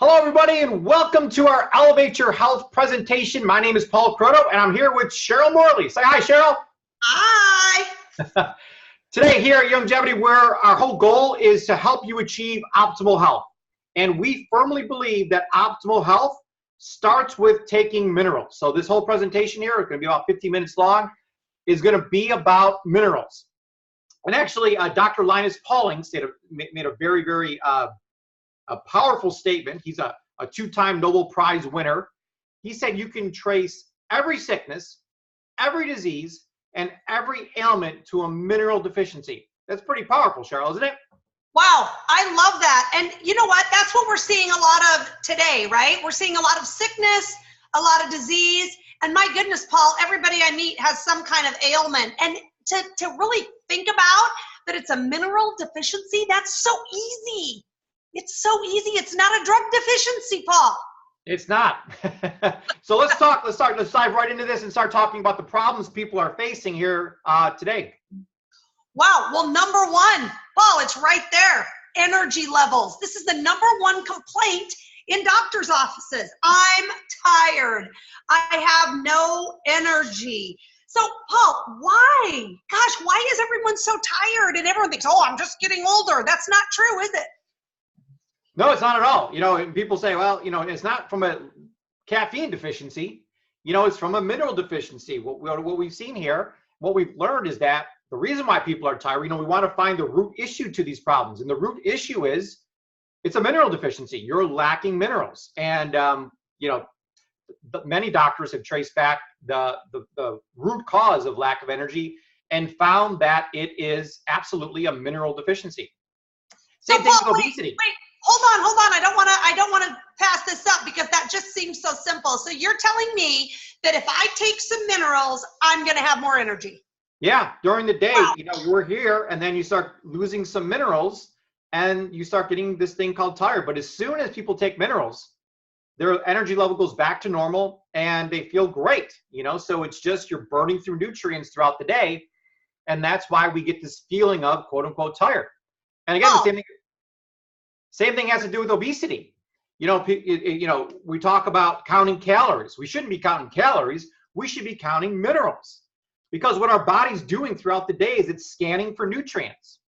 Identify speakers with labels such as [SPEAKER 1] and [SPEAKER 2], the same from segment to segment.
[SPEAKER 1] Hello, everybody, and welcome to our Elevate Your Health presentation. My name is Paul Kroto, and I'm here with Sheryl Morley. Say hi, Sheryl.
[SPEAKER 2] Hi.
[SPEAKER 1] Today here at Youngevity, where our whole goal is to help you achieve optimal health. And we firmly believe that optimal health starts with taking minerals. So this whole presentation here is going to be about 15 minutes long, is going to be about minerals. And actually, Dr. Linus Pauling made a very a powerful statement. He's a two-time Nobel Prize winner. He said you can trace every sickness, every disease, and every ailment to a mineral deficiency. That's pretty powerful, Sheryl, isn't it?
[SPEAKER 2] Wow, I love that. And you know what? That's what we're seeing a lot of today, right? We're seeing a lot of sickness, a lot of disease, and my goodness, Paul, everybody I meet has some kind of ailment. And to really think about that it's a mineral deficiency, that's so easy. It's so easy. It's not a drug deficiency, Paul.
[SPEAKER 1] It's not. So let's dive right into this and start talking about the problems people are facing here today.
[SPEAKER 2] Wow. Well, number one, Paul, it's right there. Energy levels. This is the number one complaint in doctors' offices. I'm tired. I have no energy. So, Paul, why? Gosh, why is everyone so tired? And everyone thinks, oh, I'm just getting older. That's not true, is it?
[SPEAKER 1] No, it's not at all. You know, and people say, well, you know, it's not from a caffeine deficiency. You know, it's from a mineral deficiency. What we've seen here, what we've learned is that the reason why people are tired, you know, we want to find the root issue to these problems. And the root issue is it's a mineral deficiency. You're lacking minerals. And, you know, many doctors have traced back the root cause of lack of energy and found that it is absolutely a mineral deficiency. Same thing with obesity.
[SPEAKER 2] Wait. Hold on. I don't want to pass this up because that just seems so simple. So you're telling me that if I take some minerals, I'm going to have more energy.
[SPEAKER 1] Yeah, during the day,
[SPEAKER 2] wow.
[SPEAKER 1] You know, you're here and then you start losing some minerals and you start getting this thing called tired. But as soon as people take minerals, their energy level goes back to normal and they feel great, you know, so it's just you're burning through nutrients throughout the day. And that's why we get this feeling of quote unquote tired. And again, the same thing has to do with obesity. You know, we talk about counting calories. We shouldn't be counting calories. We should be counting minerals, because what our body's doing throughout the day is it's scanning for nutrients.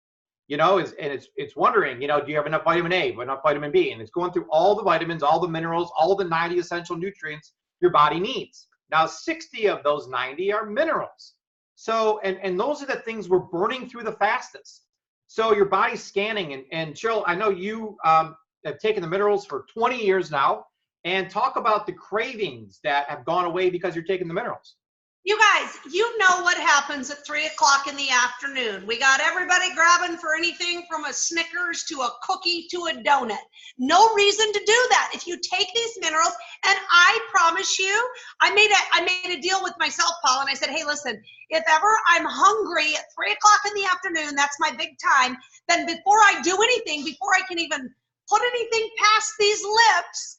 [SPEAKER 1] You know, and it's wondering, you know, do you have enough vitamin A, enough vitamin B? And it's going through all the vitamins, all the minerals, all the 90 essential nutrients your body needs. Now, 60 of those 90 are minerals. So, and those are the things we're burning through the fastest. So your body's scanning, and Sheryl, I know you have taken the minerals for 20 years now, and talk about the cravings that have gone away because you're taking the minerals.
[SPEAKER 2] You guys, you know what happens at 3 o'clock in the afternoon. We got everybody grabbing for anything from a Snickers to a cookie to a donut. No reason to do that. If you take these minerals, and I promise you, I made a deal with myself, Paul, and I said, hey, listen, if ever I'm hungry at 3 o'clock in the afternoon, that's my big time, then before I do anything, before I can even put anything past these lips,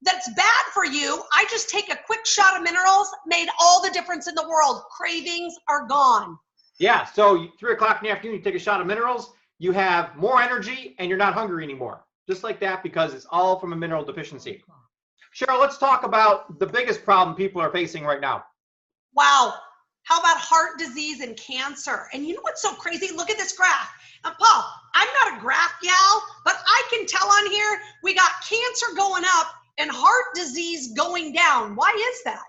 [SPEAKER 2] that's bad for you, I just take a quick shot of minerals, made all the difference in the world. Cravings are gone.
[SPEAKER 1] Yeah, so 3 o'clock in the afternoon, you take a shot of minerals, you have more energy, and you're not hungry anymore. Just like that, because it's all from a mineral deficiency. Sheryl, let's talk about the biggest problem people are facing right now.
[SPEAKER 2] Wow. How about heart disease and cancer? And you know what's so crazy? Look at this graph. And Paul, I'm not a graph gal, but I can tell on here, we got cancer going up and heart disease going down. Why is that?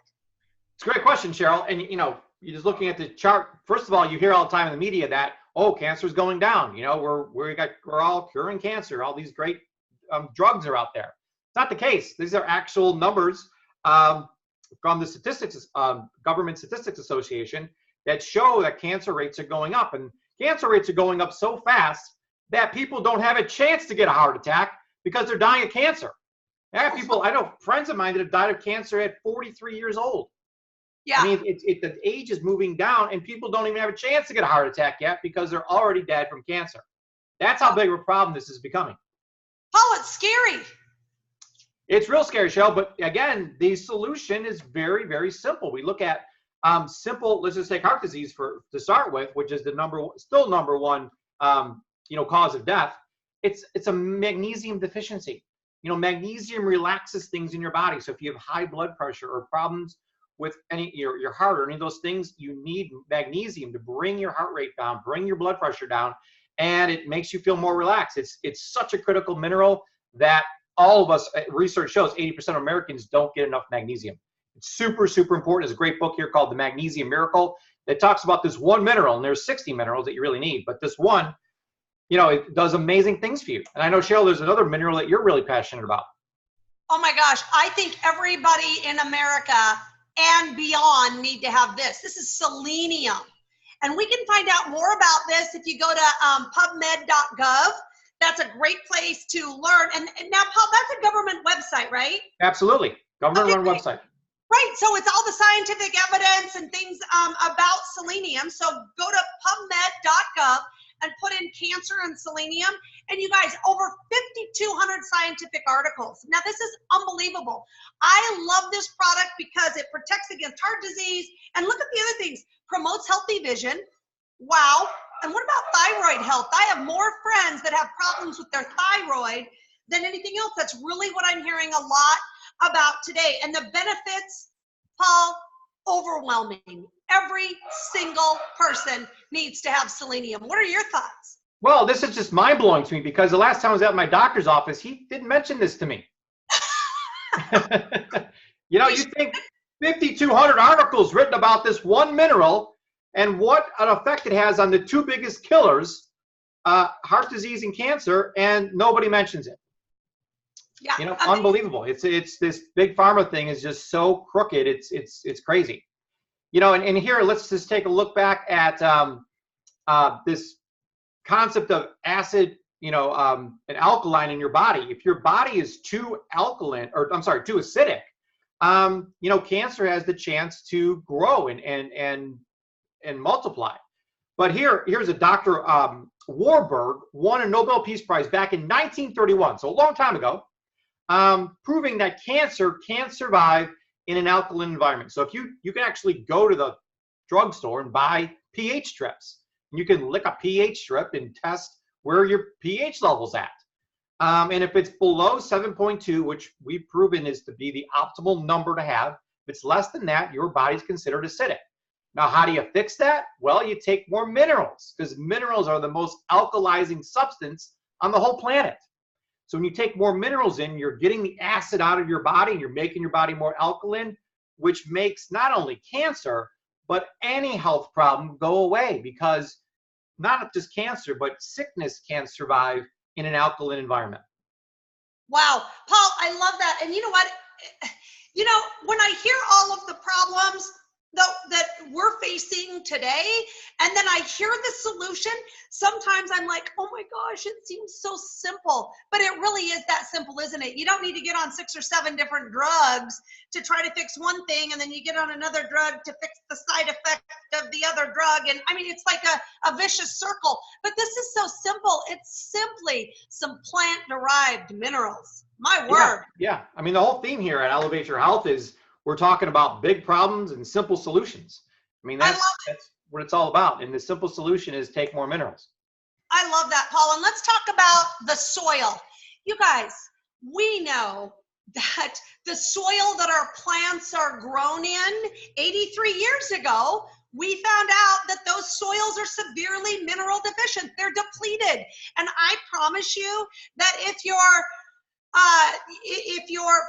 [SPEAKER 1] It's a great question, Sheryl. And you know, you're just looking at the chart. First of all, you hear all the time in the media that, oh, cancer is going down. You know, we're all curing cancer. All these great drugs are out there. It's not the case. These are actual numbers from the statistics, Government Statistics Association, that show that cancer rates are going up. And cancer rates are going up so fast that people don't have a chance to get a heart attack because they're dying of cancer. I know friends of mine that have died of cancer at 43 years old. Yeah. I mean, the age is moving down and people don't even have a chance to get a heart attack yet because they're already dead from cancer. That's how big of a problem this is becoming.
[SPEAKER 2] Oh, it's scary.
[SPEAKER 1] It's real scary, Sheryl, but again, the solution is very simple. We look at simple, let's just take heart disease to start with, which is still number one, cause of death. It's a magnesium deficiency. You know, magnesium relaxes things in your body. So if you have high blood pressure or problems with any your heart or any of those things, you need magnesium to bring your heart rate down, bring your blood pressure down, and it makes you feel more relaxed. It's such a critical mineral that all of us, research shows 80% of Americans don't get enough magnesium. It's super, super important. There's a great book here called The Magnesium Miracle that talks about this one mineral, and there's 60 minerals that you really need, but this one, you know, it does amazing things for you. And I know, Sheryl, there's another mineral that you're really passionate about.
[SPEAKER 2] Oh my gosh, I think everybody in America and beyond need to have this. This is selenium. And we can find out more about this if you go to pubmed.gov. That's a great place to learn. And now, Paul, that's a government website, right?
[SPEAKER 1] Absolutely. Government-run website.
[SPEAKER 2] Right, so it's all the scientific evidence and things about selenium. So go to pubmed.gov and put in cancer and selenium. And you guys, over 5,200 scientific articles. Now, this is unbelievable. I love this product because it protects against heart disease. And look at the other things. Promotes healthy vision. Wow. And what about thyroid health? I have more friends that have problems with their thyroid than anything else. That's really what I'm hearing a lot about today. And the benefits, Paul, overwhelming. Every single person needs to have selenium. What are your thoughts?
[SPEAKER 1] Well, this is just mind-blowing to me because the last time I was at my doctor's office, he didn't mention this to me. You know, you think 5,200 articles written about this one mineral and what an effect it has on the two biggest killers, heart disease and cancer, and nobody mentions it.
[SPEAKER 2] Yeah,
[SPEAKER 1] you know, unbelievable. It's this big pharma thing is just so crooked. It's crazy. You know, and here, let's just take a look back at this concept of acid, you know, an alkaline in your body. If your body is too alkaline, or I'm sorry, too acidic, you know, cancer has the chance to grow and multiply. But here's a Dr. Warburg won a Nobel Peace Prize back in 1931, so a long time ago, proving that cancer can survive in an alkaline environment. So if you can actually go to the drugstore and buy pH strips, and you can lick a pH strip and test where your pH level's at. And if it's below 7.2, which we've proven is to be the optimal number to have, if it's less than that, your body's considered acidic. Now, how do you fix that? Well, you take more minerals, because minerals are the most alkalizing substance on the whole planet. So when you take more minerals in, you're getting the acid out of your body and you're making your body more alkaline, which makes not only cancer, but any health problem go away, because not just cancer, but sickness can survive in an alkaline environment.
[SPEAKER 2] Wow, Paul, I love that. And you know what? You know, when I hear all of the problems that we're facing today, and then I hear the solution, sometimes I'm like, oh my gosh, it seems so simple. But it really is that simple, isn't it? You don't need to get on 6 or 7 different drugs to try to fix one thing, and then you get on another drug to fix the side effect of the other drug. And I mean, it's like a vicious circle. But this is so simple. It's simply some plant-derived minerals. My word.
[SPEAKER 1] Yeah. I mean, the whole theme here at Elevate Your Health is we're talking about big problems and simple solutions. I mean, that's what it's all about. And the simple solution is take more minerals.
[SPEAKER 2] I love that, Paul. And let's talk about the soil. You guys, we know that the soil that our plants are grown in, 83 years ago, we found out that those soils are severely mineral deficient. They're depleted. And I promise you that if your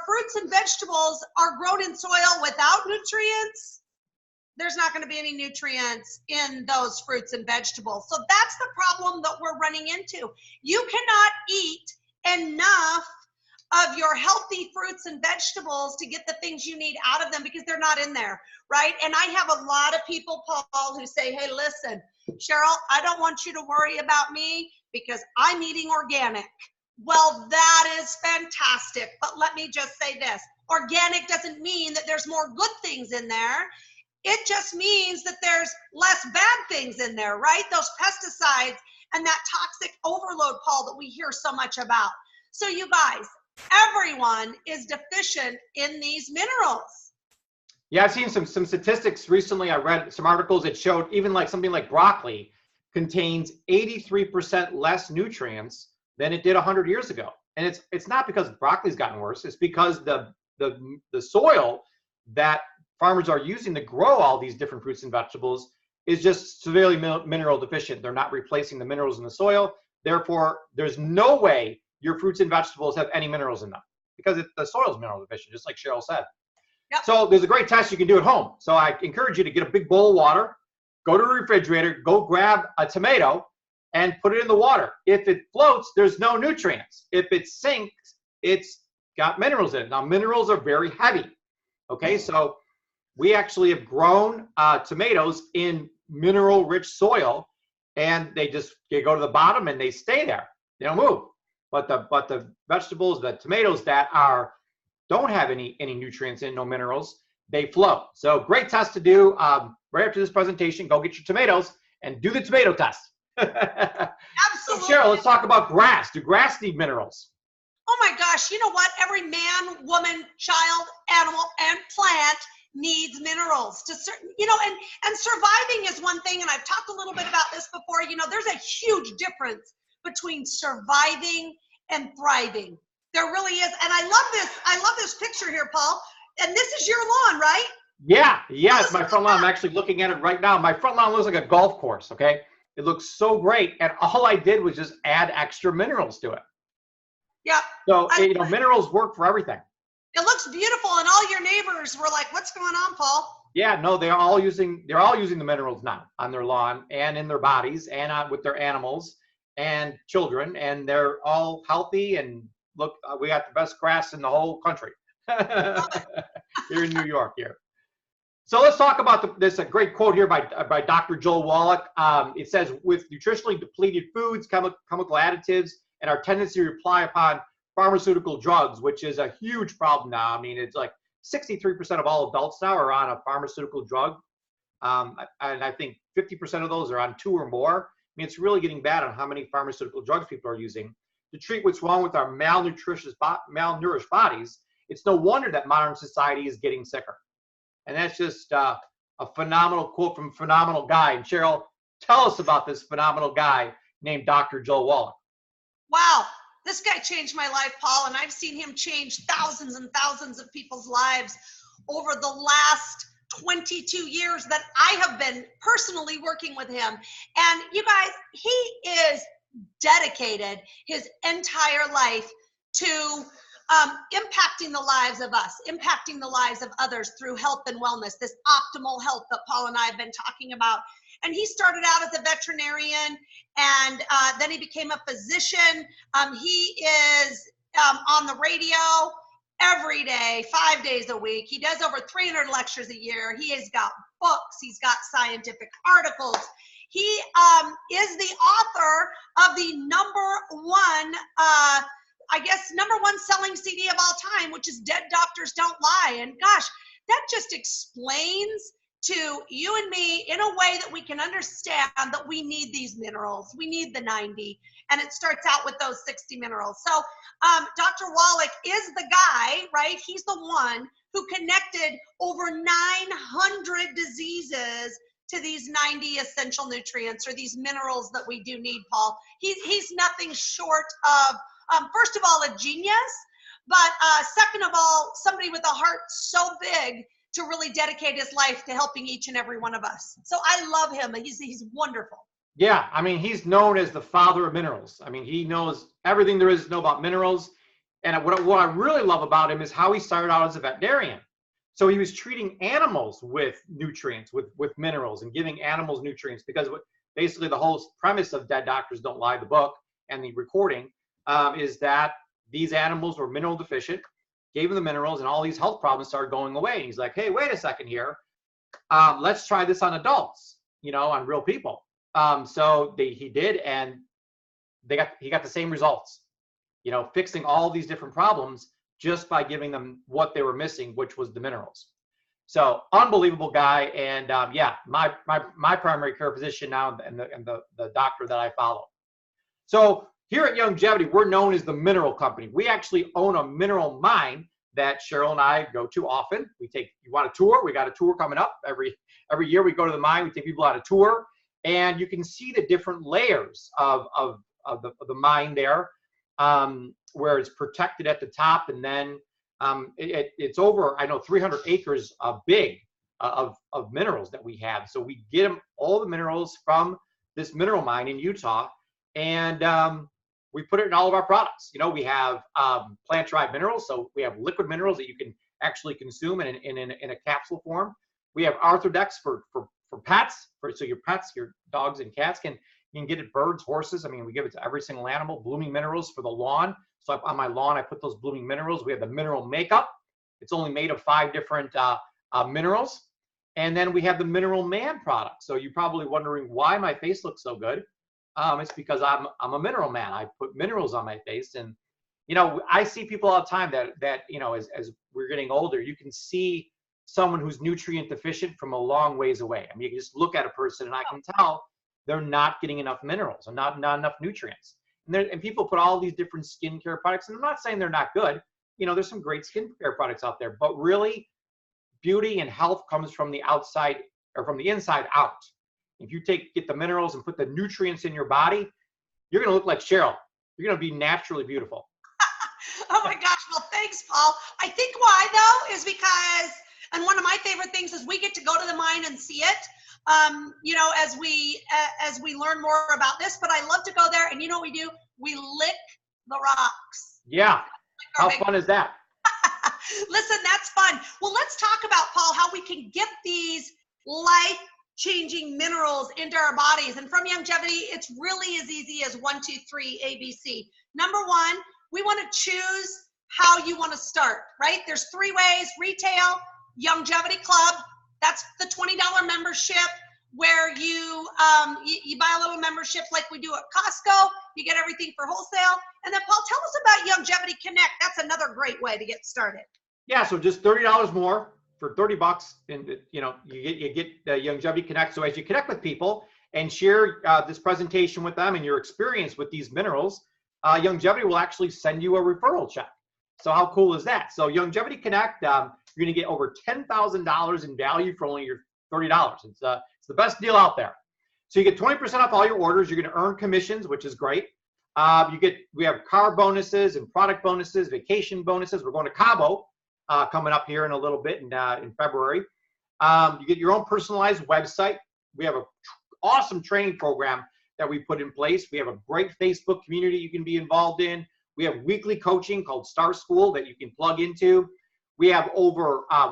[SPEAKER 2] fruits and vegetables are grown in soil without nutrients, there's not going to be any nutrients in those fruits and vegetables. So that's the problem that we're running into. You cannot eat enough of your healthy fruits and vegetables to get the things you need out of them because they're not in there, right? And I have a lot of people, Paul, who say, hey, listen, Sheryl, I don't want you to worry about me because I'm eating organic. Well, that is fantastic. But let me just say this. Organic doesn't mean that there's more good things in there. It just means that there's less bad things in there, right? Those pesticides and that toxic overload, Paul, that we hear so much about. So you guys, everyone is deficient in these minerals.
[SPEAKER 1] Yeah, I've seen some statistics recently. I read some articles that showed even like something like broccoli contains 83% less nutrients than it did 100 years ago. And it's not because broccoli's gotten worse. It's because the soil that farmers are using to grow all these different fruits and vegetables is just severely mineral deficient. They're not replacing the minerals in the soil. Therefore, there's no way your fruits and vegetables have any minerals in them because the soil is mineral deficient, just like Sheryl said.
[SPEAKER 2] Yep.
[SPEAKER 1] So there's a great test you can do at home. So I encourage you to get a big bowl of water, go to the refrigerator, go grab a tomato, and put it in the water. If it floats, there's no nutrients. If it sinks, it's got minerals in it. Now, minerals are very heavy. Okay, so we actually have grown tomatoes in mineral-rich soil, and they go to the bottom and they stay there. They don't move. But the vegetables, the tomatoes that don't have any nutrients in, no minerals, they float. So great test to do. Right after this presentation, go get your tomatoes and do the tomato test.
[SPEAKER 2] Absolutely.
[SPEAKER 1] So Sheryl, let's talk about grass. Do grass need minerals?
[SPEAKER 2] Oh my gosh, you know what? Every man, woman, child, animal, and plant needs minerals to certain, and surviving is one thing, and I've talked a little bit about this before. There's a huge difference between surviving and thriving. There really is. And I love this picture here, Paul. And this is your lawn, right?
[SPEAKER 1] Yeah, it's my front lawn. I'm actually looking at it right now. My front lawn looks like a golf course, okay? It looks so great. And all I did was just add extra minerals to it.
[SPEAKER 2] Yeah.
[SPEAKER 1] So, minerals work for everything.
[SPEAKER 2] It looks beautiful, and all your neighbors were like, "What's going on, Paul?"
[SPEAKER 1] Yeah, no, they're all using the minerals now on their lawn and in their bodies and with their animals and children, and they're all healthy. And look, we got the best grass in the whole country here in New York here. So let's talk about this. A great quote here by Dr. Joel Wallach. It says, with nutritionally depleted foods, chemical additives, and our tendency to rely upon pharmaceutical drugs, which is a huge problem now. I mean, it's like 63% of all adults now are on a pharmaceutical drug. And I think 50% of those are on 2 or more. I mean, it's really getting bad on how many pharmaceutical drugs people are using to treat what's wrong with our malnourished bodies. It's no wonder that modern society is getting sicker. And that's just a phenomenal quote from a phenomenal guy. And Sheryl, tell us about this phenomenal guy named Dr. Joel Wallach.
[SPEAKER 2] Wow, this guy changed my life, Paul, and I've seen him change thousands and thousands of people's lives over the last 22 years that I have been personally working with him. And you guys, he is dedicated his entire life to impacting the lives of us, impacting the lives of others through health and wellness, this optimal health that Paul and I have been talking about. And he started out as a veterinarian, and then he became a physician. He is on the radio every day, 5 days a week. He does over 300 lectures a year. He has got books. He's got scientific articles. He is the author of the number one selling CD of all time, which is Dead Doctors Don't Lie. And gosh, that just explains to you and me in a way that we can understand that we need these minerals. We need the 90, and it starts out with those 60 minerals. So Dr. Wallach is the guy, right? He's the one who connected over 900 diseases to these 90 essential nutrients, or these minerals that we do need, Paul. He's nothing short of, first of all, a genius, but second of all, somebody with a heart so big to really dedicate his life to helping each and every one of us. So I love him. He's wonderful.
[SPEAKER 1] Yeah, I mean, he's known as the father of minerals. I mean, he knows everything there is to know about minerals. And what I really love about him is how he started out as a veterinarian. So he was treating animals with nutrients, with minerals, and giving animals nutrients, because basically the whole premise of Dead Doctors Don't Lie, the book and the recording, is that these animals were mineral deficient, gave them the minerals, and all these health problems started going away. And he's like, hey, wait a second here. Let's try this on adults, on real people. So he did, and he got the same results, fixing all these different problems just by giving them what they were missing, which was the minerals. So unbelievable guy. And my primary care physician now, and the doctor that I follow. So here at Youngevity, we're known as the mineral company. We actually own a mineral mine that Sheryl and I go to often. You want a tour? We got a tour coming up every year. We go to the mine. We take people on a tour, and you can see the different layers of the mine there. where it's protected at the top, and then it's over, I know, 300 acres big of minerals that we have. So we get them, all the minerals from this mineral mine in Utah, and we put it in all of our products. You know, we have plant-derived minerals, so we have liquid minerals that you can actually consume in a capsule form. We have Arthrodex for pets, so your pets, your dogs and cats you can get it, birds, horses. I mean, we give it to every single animal. Blooming minerals for the lawn. So on my lawn, I put those blooming minerals. We have the mineral makeup. It's only made of 5 different minerals. And then we have the Mineral Man product. So you're probably wondering why my face looks so good. It's because I'm a mineral man. I put minerals on my face, and you know, I see people all the time that you know, as we're getting older, you can see someone who's nutrient deficient from a long ways away. I mean, you can just look at a person, and I can tell they're not getting enough minerals and not enough nutrients. And people put all these different skincare products, and I'm not saying they're not good. You know, there's some great skincare products out there, but really, beauty and health comes from the outside, or from the inside out. If you get the minerals and put the nutrients in your body, you're going to look like Sheryl. You're going to be naturally beautiful.
[SPEAKER 2] Oh my gosh. Well, thanks, Paul. I think why though is because, and one of my favorite things is we get to go to the mine and see it. You know, as we learn more about this, but I love to go there, and you know what we do? We lick the rocks.
[SPEAKER 1] Yeah. How fun is that?
[SPEAKER 2] Listen, that's fun. Well, let's talk about, Paul, how we can get these life-changing minerals into our bodies. And from Youngevity, it's really as easy as 1, 2, 3, ABC. Number 1, we want to choose how you want to start, right? There's 3 ways: retail, Youngevity Club. That's the $20 membership where you buy a little membership like we do at Costco. You get everything for wholesale. And then, Paul, tell us about Youngevity Connect. That's another great way to get started.
[SPEAKER 1] Yeah, so just $30 more for $30, and you know, you get the Youngevity Connect. So as you connect with people and share this presentation with them and your experience with these minerals, Youngevity will actually send you a referral check. So how cool is that? So Youngevity Connect, you're going to get over $10,000 in value for only your $30. It's the best deal out there. So you get 20% off all your orders. You're going to earn commissions, which is great. We have car bonuses and product bonuses, vacation bonuses. We're going to Cabo coming up here in a little bit in February. You get your own personalized website. We have an awesome training program that we put in place. We have a great Facebook community you can be involved in. We have weekly coaching called Star School that you can plug into. We have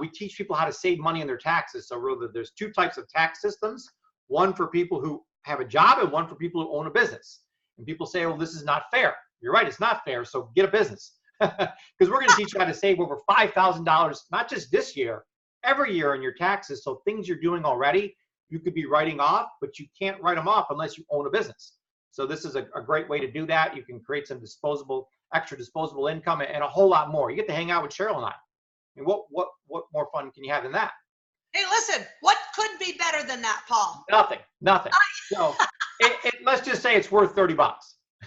[SPEAKER 1] we teach people how to save money in their taxes. So really, there's 2 types of tax systems, one for people who have a job and one for people who own a business. And people say, well, this is not fair. You're right, it's not fair, so get a business. Because we're going to teach you how to save over $5,000, not just this year, every year in your taxes. So things you're doing already, you could be writing off, but you can't write them off unless you own a business. So this is a great way to do that. You can create some extra disposable income, and a whole lot more. You get to hang out with Sheryl and I. And what more fun can you have than that?
[SPEAKER 2] Hey, listen, what could be better than that, Paul?
[SPEAKER 1] Nothing. So let's just say it's worth $30.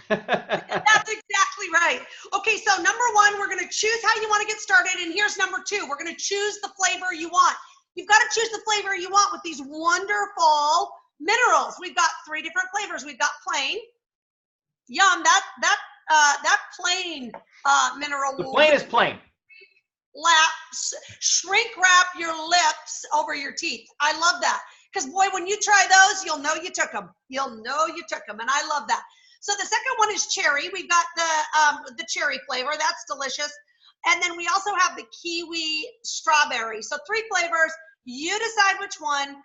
[SPEAKER 2] That's exactly right. Okay, so number 1, we're going to choose how you want to get started. And here's number 2. We're going to choose the flavor you want. You've got to choose the flavor you want with these wonderful minerals. We've got 3 different flavors. We've got plain. Yum, that plain mineral.
[SPEAKER 1] The plain is plain.
[SPEAKER 2] Shrink wrap your lips over your teeth. I love that. Because boy, when you try those, you'll know you took them. You'll know you took them. And I love that. So the second one is cherry. We've got the cherry flavor. That's delicious. And then we also have the kiwi strawberry. So 3 flavors. You decide which one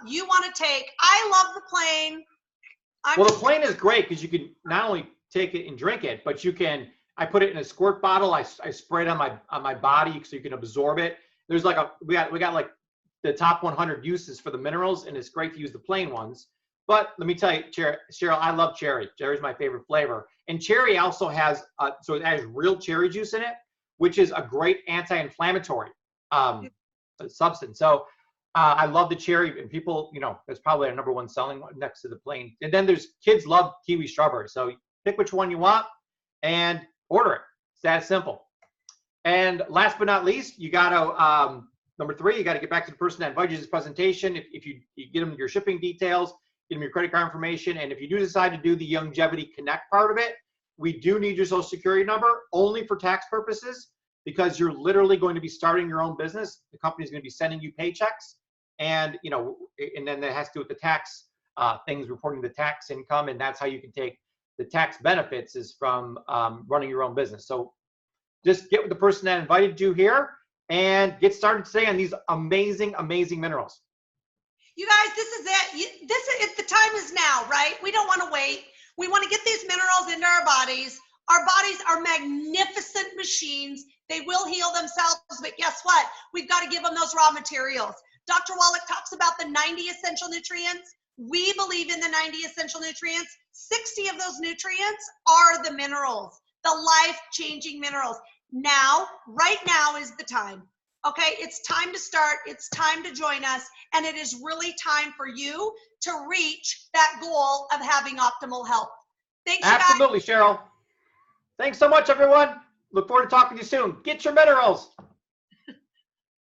[SPEAKER 2] you want to take. I love the plain.
[SPEAKER 1] Well, the plain is great because you can not only take it and drink it, but you can, I put it in a squirt bottle. I spray it on my body so you can absorb it. There's like we got like the top 100 uses for the minerals, and it's great to use the plain ones. But let me tell you, Sheryl, I love cherry. Cherry's my favorite flavor. And cherry also has, so it has real cherry juice in it, which is a great anti-inflammatory substance. So I love the cherry, and people, you know, it's probably our number 1 selling one next to the plain. And then kids love kiwi strawberry. So pick which one you want and order it. It's that simple. And last but not least, you got to, number 3, you got to get back to the person that invited you to this presentation. If you get them your shipping details, get them your credit card information. And if you do decide to do the Youngevity Connect part of it, we do need your social security number only for tax purposes, because you're literally going to be starting your own business. The company's going to be sending you paychecks, and and then that has to do with the tax things, reporting the tax income, and that's how you can take the tax benefits is from running your own business. So just get with the person that invited you here and get started today on these amazing, amazing minerals.
[SPEAKER 2] You guys, this is it. The time is now, right? We don't want to wait. We want to get these minerals into our bodies. Our bodies are magnificent machines. They will heal themselves, but guess what? We've got to give them those raw materials. Dr. Wallach talks about the 90 essential nutrients. We believe in the 90 essential nutrients. 60 of those nutrients are the minerals, the life-changing minerals. Now, right now is the time. Okay, it's time to start. It's time to join us. And it is really time for you to reach that goal of having optimal health. Thanks, you guys.
[SPEAKER 1] Absolutely, Sheryl. Thanks so much, everyone. Look forward to talking to you soon. Get your minerals.